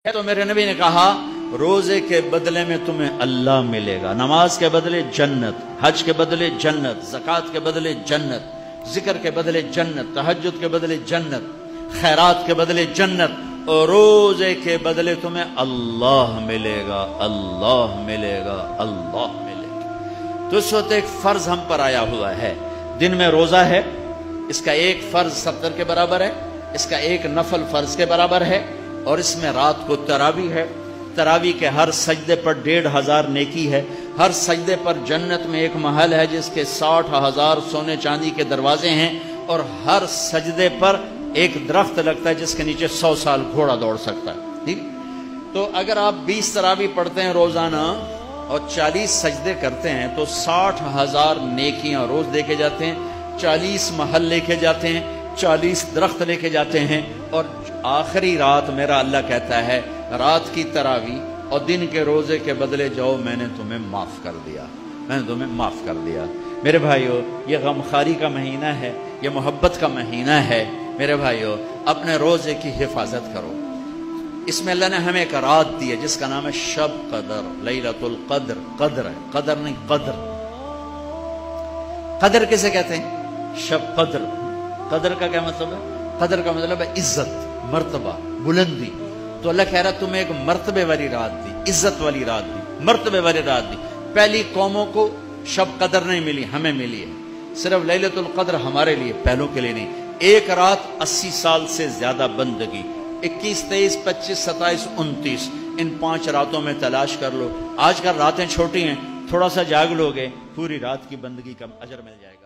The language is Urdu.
تو میرے نبی نے کہا روزے کے بدلے میں تمہیں اللہ ملے گا، نماز کے بدلے جنت، حج کے بدلے جنت، زکوٰۃ کے بدلے جنت، ذکر کے بدلے جنت، تہجد کے بدلے جنت، خیرات کے بدلے جنت، اور روزے کے بدلے تمہیں اللہ ملے گا، اللہ ملے گا، اللہ ملے گا۔ تو اس وقت ایک فرض ہم پر آیا ہوا ہے، دن میں روزہ ہے، اس کا ایک فرض 70 کے برابر ہے، اس کا ایک نفل فرض کے برابر ہے، اور اس میں رات کو تراویح ہے، تراویح کے ہر سجدے پر 1500 نیکی ہے، ہر سجدے پر جنت میں ایک محل ہے جس کے 60,000 سونے چاندی کے دروازے ہیں، اور ہر سجدے پر ایک درخت لگتا ہے جس کے نیچے 100 سال گھوڑا دوڑ سکتا ہے، ٹھیک؟ تو اگر آپ 20 تراویح پڑھتے ہیں روزانہ اور 40 سجدے کرتے ہیں تو 60,000 نیکیاں روز دے کے جاتے ہیں، 40 محل لے کے جاتے ہیں، 40 درخت لے کے جاتے ہیں، اور آخری رات میرا اللہ کہتا ہے رات کی تراویح اور دن کے روزے کے بدلے جاؤ، میں نے تمہیں معاف کر دیا، میں نے تمہیں معاف کر دیا۔ میرے بھائیو، یہ غمخواری کا مہینہ ہے، یہ محبت کا مہینہ ہے۔ میرے بھائیو، اپنے روزے کی حفاظت کرو۔ اس میں اللہ نے ہمیں ایک رات دی ہے جس کا نام ہے شب قدر، لیلۃ القدر، قدر ہے، قدر نہیں قدر۔ قدر کسے کہتے ہیں؟ شب قدر۔ قدر کا کیا مطلب ہے؟ قدر کا مطلب ہے عزت، مرتبہ، بلندی۔ تو اللہ کہہ رہا تمہیں ایک مرتبے والی رات دی، عزت والی رات دی، مرتبے والی رات دی۔ پہلی قوموں کو شب قدر نہیں ملی، ہمیں ملی ہے۔ صرف لیلۃ القدر ہمارے لیے، پہلوں کے لیے نہیں۔ ایک رات 80 سال سے زیادہ بندگی، 21، 23، 25، 27، 29، ان 5 راتوں میں تلاش کر لو۔ آج کل راتیں چھوٹی ہیں، تھوڑا سا جاگ لوگے، پوری رات کی بندگی کا اجر مل جائے گا۔